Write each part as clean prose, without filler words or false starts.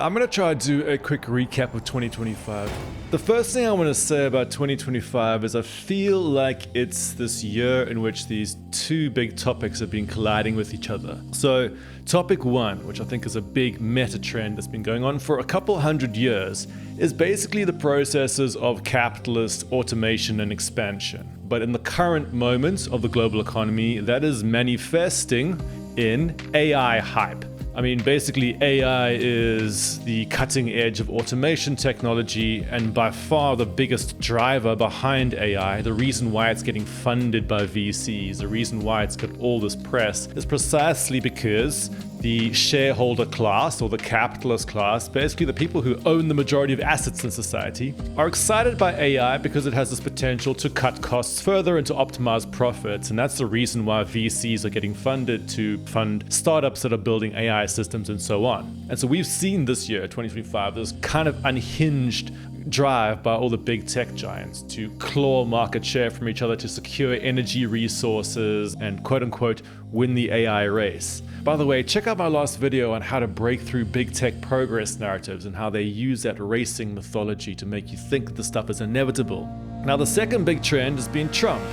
I'm going to try to do a quick recap of 2025. The first thing I want to say about 2025 is I feel like it's this year in which these two big topics have been colliding with each other. So topic one, which I think is a big meta trend that's been going on for a couple hundred years, is basically the processes of capitalist automation and expansion. But in the current moment of the global economy, that is manifesting in AI hype. I mean, basically AI is the cutting edge of automation technology and by far the biggest driver behind AI. The reason why it's getting funded by VCs, the reason why it's got all this press is precisely because the shareholder class or the capitalist class, basically the people who own the majority of assets in society, are excited by AI because it has this potential to cut costs further and to optimize profits. And that's the reason why VCs are getting funded to fund startups that are building AI systems and so on. And so we've seen this year, 2025, this kind of unhinged drive by all the big tech giants to claw market share from each other to secure energy resources and quote unquote win the AI race. By the way, check out my last video on how to break through big tech progress narratives and how they use that racing mythology to make you think this stuff is inevitable. Now, the second big trend has been Trump.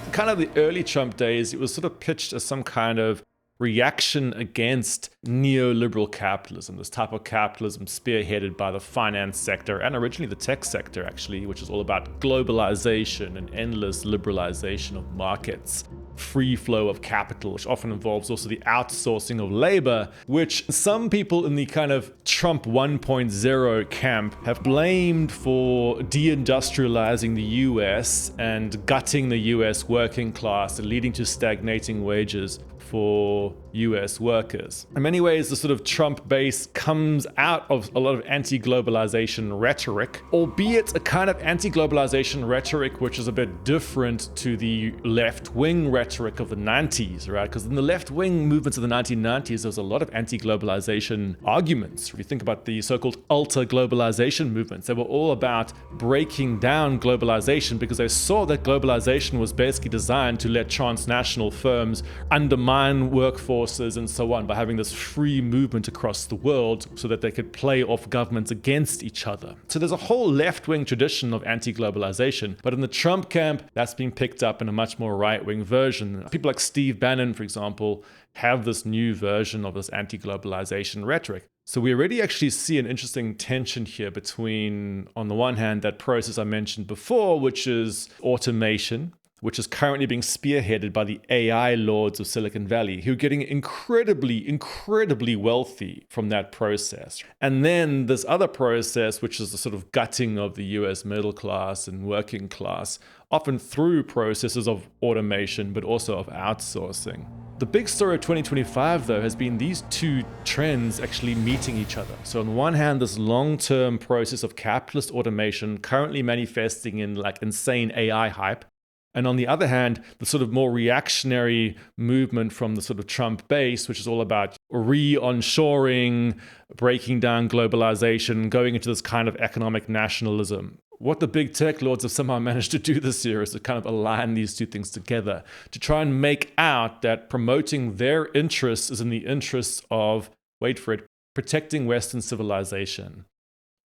In kind of the early Trump days, it was sort of pitched as some kind of reaction against neoliberal capitalism, this type of capitalism spearheaded by the finance sector and originally the tech sector, actually, which is all about globalization and endless liberalization of markets, free flow of capital, which often involves also the outsourcing of labor, which some people in the kind of Trump 1.0 camp have blamed for deindustrializing the US and gutting the US working class and leading to stagnating wages for US workers. In many ways, the sort of Trump base comes out of a lot of anti-globalization rhetoric, albeit a kind of anti-globalization rhetoric which is a bit different to the left-wing rhetoric of the 90s, right? Because in the left-wing movements of the 1990s, there was a lot of anti-globalization arguments. If you think about the so-called ultra-globalization movements, they were all about breaking down globalization because they saw that globalization was basically designed to let transnational firms undermine workforces and so on by having this free movement across the world so that they could play off governments against each other. So there's a whole left-wing tradition of anti-globalization, but in the Trump camp, that's been picked up in a much more right-wing version. People like Steve Bannon, for example, have this new version of this anti-globalization rhetoric. So we already actually see an interesting tension here between, on the one hand, that process I mentioned before, which is automation, which is currently being spearheaded by the AI lords of Silicon Valley, who are getting incredibly wealthy from that process. And then this other process, which is the sort of gutting of the US middle class and working class, often through processes of automation, but also of outsourcing. The big story of 2025, though, has been these two trends actually meeting each other. So on one hand, this long-term process of capitalist automation currently manifesting in like insane AI hype, and on the other hand, the sort of more reactionary movement from the sort of Trump base, which is all about re-onshoring, breaking down globalization, going into this kind of economic nationalism. What the big tech lords have somehow managed to do this year is to kind of align these two things together, to try and make out that promoting their interests is in the interests of, wait for it, protecting Western civilization.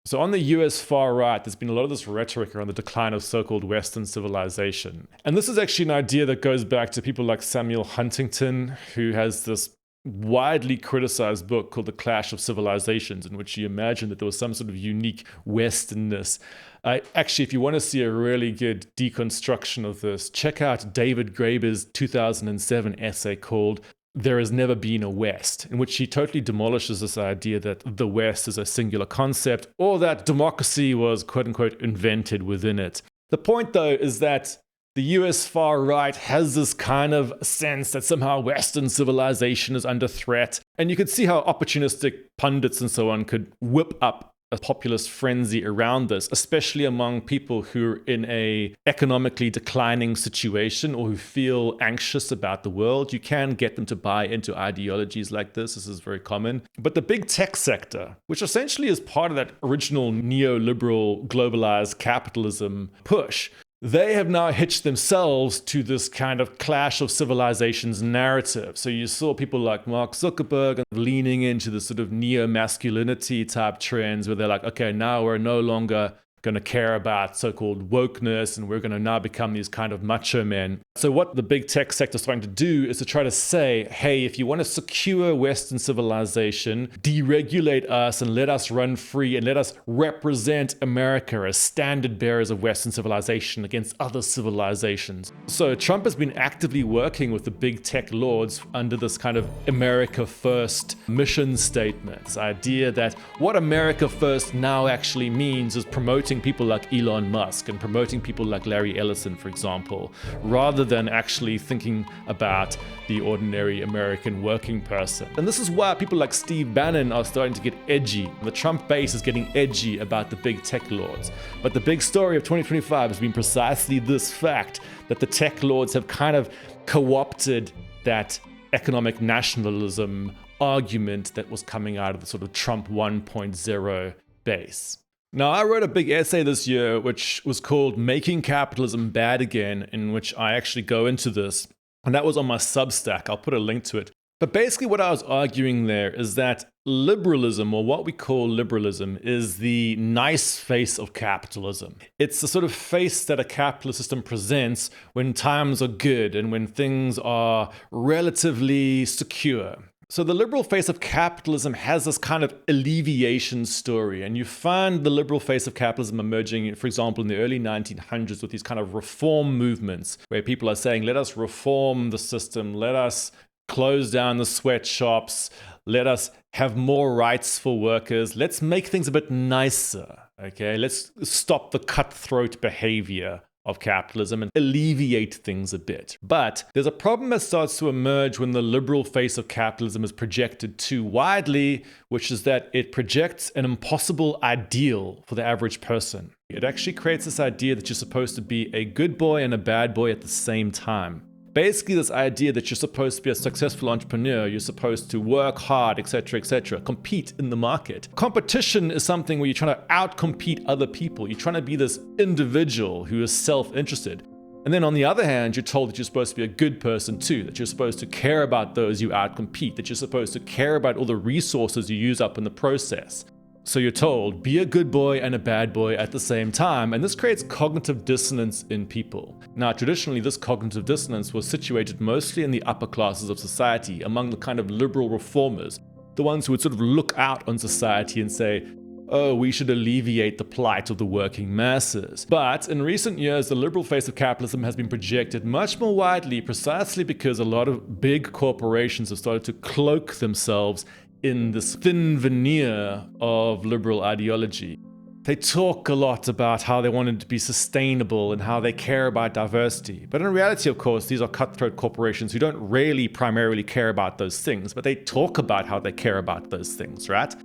So on the US far right, there's been a lot of this rhetoric around the decline of so-called Western civilization. And this is actually an idea that goes back to people like Samuel Huntington, who has this widely criticized book called The Clash of Civilizations, in which he imagined that there was some sort of unique Westernness. Actually, if you want to see a really good deconstruction of this, check out David Graeber's 2007 essay called There Has Never Been a West, in which he totally demolishes this idea that the West is a singular concept or that democracy was quote unquote invented within it. The point, though, is that the US far right has this kind of sense that somehow Western civilization is under threat. And you could see how opportunistic pundits and so on could whip up a populist frenzy around this, especially among people who are in a economically declining situation or who feel anxious about the world. You can get them to buy into ideologies like this. This is very common. But the big tech sector, which essentially is part of that original neoliberal globalized capitalism push, they have now hitched themselves to this kind of clash of civilizations narrative. So you saw people like Mark Zuckerberg leaning into the sort of neo-masculinity type trends where they're like, okay, now we're no longer going to care about so-called wokeness, and we're going to now become these kind of macho men. So what the big tech sector is trying to do is to try to say, hey, if you want to secure Western civilization, deregulate us and let us run free and let us represent America as standard bearers of Western civilization against other civilizations. So Trump has been actively working with the big tech lords under this kind of America First mission statement. This idea that what America First now actually means is promoting people like Elon Musk and promoting people like Larry Ellison, for example, rather than actually thinking about the ordinary American working person. And this is why people like Steve Bannon are starting to get edgy. The Trump base is getting edgy about the big tech lords. But the big story of 2025 has been precisely this fact that the tech lords have kind of co-opted that economic nationalism argument that was coming out of the sort of Trump 1.0 base. Now, I wrote a big essay this year, which was called Making Capitalism Bad Again, in which I actually go into this. And that was on my Substack. I'll put a link to it. But basically what I was arguing there is that liberalism, or what we call liberalism, is the nice face of capitalism. It's the sort of face that a capitalist system presents when times are good and when things are relatively secure. So the liberal face of capitalism has this kind of alleviation story, and you find the liberal face of capitalism emerging, for example, in the early 1900s with these kind of reform movements where people are saying, let us reform the system, let us close down the sweatshops, let us have more rights for workers, let's make things a bit nicer, okay? Let's stop the cutthroat behavior of capitalism and alleviate things a bit. But there's a problem that starts to emerge when the liberal face of capitalism is projected too widely, which is that it projects an impossible ideal for the average person. It actually creates this idea that you're supposed to be a good boy and a bad boy at the same time. Basically, this idea that you're supposed to be a successful entrepreneur, you're supposed to work hard, etc., compete in the market. Competition is something where you're trying to outcompete other people. You're trying to be this individual who is self-interested. And then on the other hand, you're told that you're supposed to be a good person too, that you're supposed to care about those you outcompete, that you're supposed to care about all the resources you use up in the process. So you're told, be a good boy and a bad boy at the same time, and this creates cognitive dissonance in people. Now, traditionally, this cognitive dissonance was situated mostly in the upper classes of society, among the kind of liberal reformers, the ones who would sort of look out on society and say, oh, we should alleviate the plight of the working masses. But in recent years, the liberal face of capitalism has been projected much more widely, precisely because a lot of big corporations have started to cloak themselves in this thin veneer of liberal ideology. They talk a lot about how they want it to be sustainable and how they care about diversity. But in reality, of course, these are cutthroat corporations who don't really primarily care about those things, but they talk about how they care about those things, right?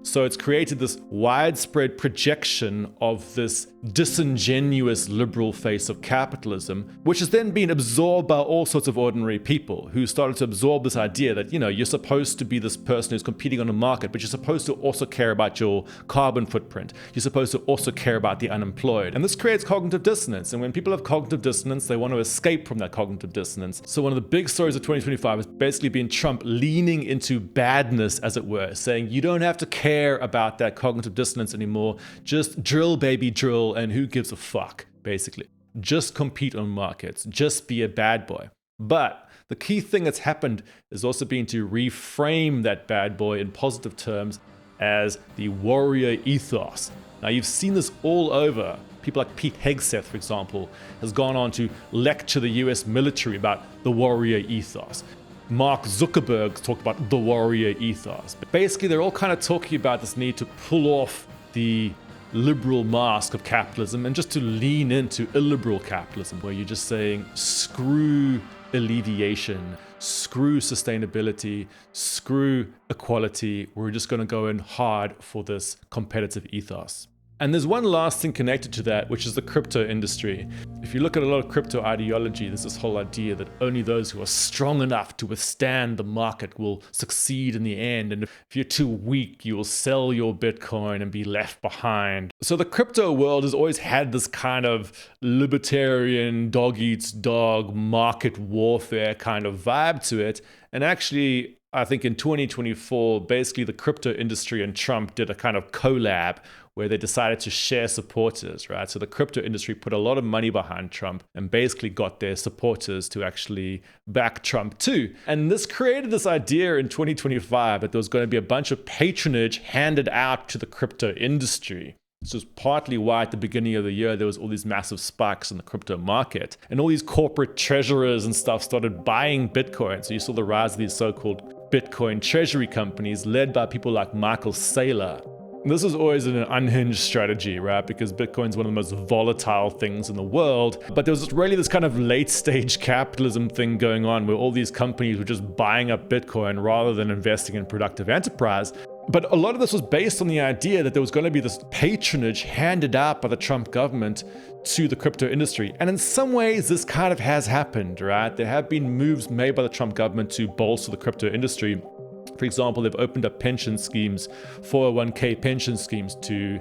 So it's created this widespread projection of this disingenuous liberal face of capitalism, which has then been absorbed by all sorts of ordinary people who started to absorb this idea that, you're supposed to be this person who's competing on a market, but you're supposed to also care about your carbon footprint. You're supposed to also care about the unemployed. And this creates cognitive dissonance. And when people have cognitive dissonance, they want to escape from that cognitive dissonance. So one of the big stories of 2025 has basically been Trump leaning into badness, as it were, saying you don't have to care about that cognitive dissonance anymore. Just drill, baby, drill, and who gives a fuck, basically. Just compete on markets. Just be a bad boy. But the key thing that's happened has also been to reframe that bad boy in positive terms as the warrior ethos. Now, you've seen this all over. People like Pete Hegseth, for example, has gone on to lecture the US military about the warrior ethos. Mark Zuckerberg talked about the warrior ethos. But basically, they're all kind of talking about this need to pull off the liberal mask of capitalism and just to lean into illiberal capitalism, where you're just saying, screw alleviation, screw sustainability, screw equality. We're just going to go in hard for this competitive ethos. And there's one last thing connected to that, which is the crypto industry. If you look at a lot of crypto ideology, there's this whole idea that only those who are strong enough to withstand the market will succeed in the end. And if you're too weak, you will sell your Bitcoin and be left behind. So the crypto world has always had this kind of libertarian, dog eats dog, market warfare kind of vibe to it. And actually, I think in 2024, basically the crypto industry and Trump did a kind of collab where they decided to share supporters, right? So the crypto industry put a lot of money behind Trump and basically got their supporters to actually back Trump too. And this created this idea in 2025 that there was going to be a bunch of patronage handed out to the crypto industry. This was partly why at the beginning of the year, there was all these massive spikes in the crypto market. And all these corporate treasurers and stuff started buying Bitcoin. So you saw the rise of these so-called Bitcoin treasury companies led by people like Michael Saylor. This is always an unhinged strategy, right? Because Bitcoin's one of the most volatile things in the world. But there was really this kind of late stage capitalism thing going on where all these companies were just buying up Bitcoin rather than investing in productive enterprise. But a lot of this was based on the idea that there was going to be this patronage handed out by the Trump government to the crypto industry. And in some ways, this kind of has happened, right? There have been moves made by the Trump government to bolster the crypto industry. For example, they've opened up pension schemes, 401k pension schemes to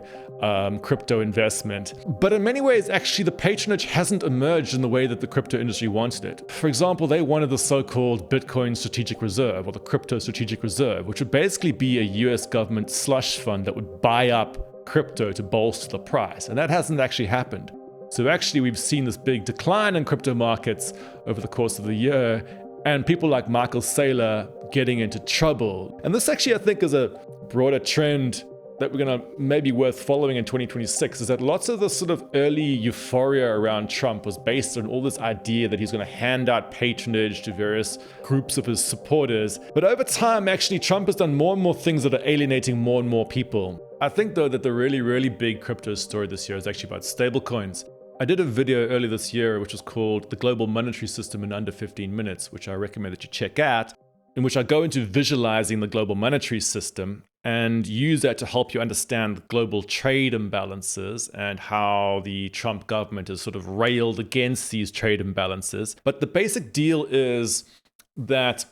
crypto investment. But in many ways, actually, the patronage hasn't emerged in the way that the crypto industry wanted it. For example, they wanted the so-called Bitcoin Strategic Reserve or the Crypto Strategic Reserve, which would basically be a US government slush fund that would buy up crypto to bolster the price. And that hasn't actually happened. So actually, we've seen this big decline in crypto markets over the course of the year, and people like Michael Saylor getting into trouble. And this actually, I think, is a broader trend that we're going to maybe worth following in 2026, is that lots of the sort of early euphoria around Trump was based on all this idea that he's going to hand out patronage to various groups of his supporters. But over time, actually, Trump has done more and more things that are alienating more and more people. I think, though, that the really, really big crypto story this year is actually about stablecoins. I did a video earlier this year, which was called The Global Monetary System in Under 15 Minutes, which I recommend that you check out, in which I go into visualizing the global monetary system and use that to help you understand global trade imbalances and how the Trump government has sort of railed against these trade imbalances. But the basic deal is that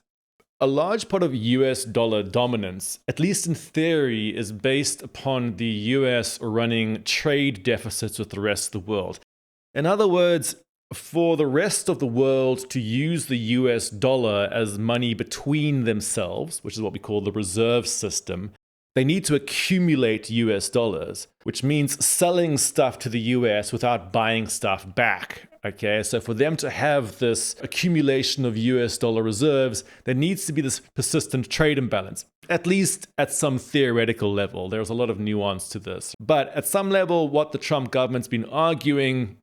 a large part of US dollar dominance, at least in theory, is based upon the US running trade deficits with the rest of the world. In other words, for the rest of the world to use the US dollar as money between themselves, which is what we call the reserve system, they need to accumulate US dollars, which means selling stuff to the US without buying stuff back. Okay, so for them to have this accumulation of US dollar reserves, there needs to be this persistent trade imbalance, at least at some theoretical level. There's a lot of nuance to this. But at some level, what the Trump government's been arguing,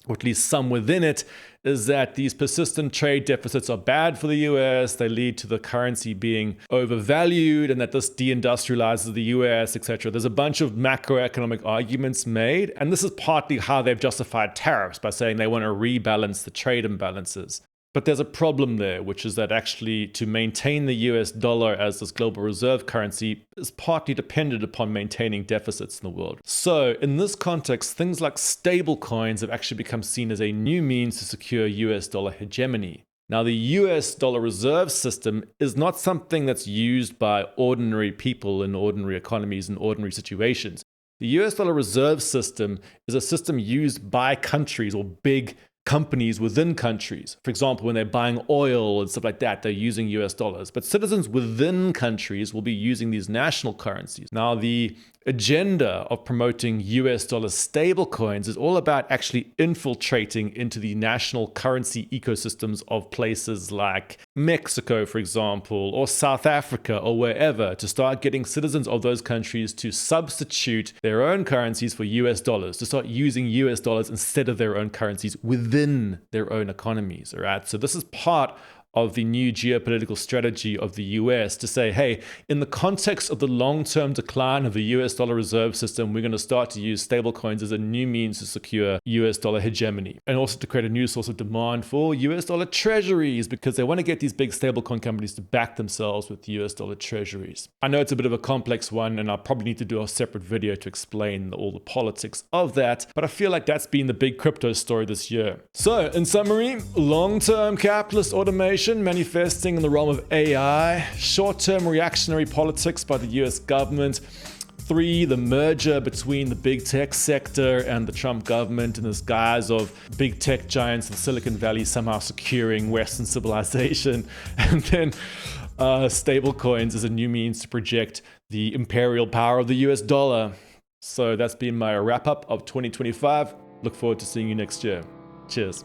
or at least some within it, is that these persistent trade deficits are bad for the US, they lead to the currency being overvalued, and that this deindustrializes the US, etc. There's a bunch of macroeconomic arguments made, and this is partly how they've justified tariffs, by saying they want to rebalance the trade imbalances. But there's a problem there, which is that actually to maintain the US dollar as this global reserve currency is partly dependent upon maintaining deficits in the world. So in this context, things like stablecoins have actually become seen as a new means to secure US dollar hegemony. Now, the US dollar reserve system is not something that's used by ordinary people in ordinary economies and ordinary situations. The US dollar reserve system is a system used by countries or big companies within countries. For example, when they're buying oil and stuff like that, they're using US dollars. But citizens within countries will be using these national currencies. Now, the agenda of promoting US dollar stablecoins is all about actually infiltrating into the national currency ecosystems of places like Mexico, for example, or South Africa, or wherever, to start getting citizens of those countries to substitute their own currencies for US dollars, to start using US dollars instead of their own currencies within their own economies. All right. So this is part of the new geopolitical strategy of the US to say, hey, in the context of the long-term decline of the US dollar reserve system, we're going to start to use stablecoins as a new means to secure US dollar hegemony, and also to create a new source of demand for US dollar treasuries, because they want to get these big stablecoin companies to back themselves with US dollar treasuries. I know it's a bit of a complex one, and I'll probably need to do a separate video to explain all the politics of that, but I feel like that's been the big crypto story this year. So, in summary, long-term capitalist automation manifesting in the realm of AI, short-term reactionary politics by the US government, 3, the merger between the big tech sector and the Trump government in this guise of big tech giants in Silicon Valley somehow securing Western civilization, and then stablecoins as a new means to project the imperial power of the US dollar. So that's been my wrap-up of 2025. Look forward to seeing you next year. Cheers.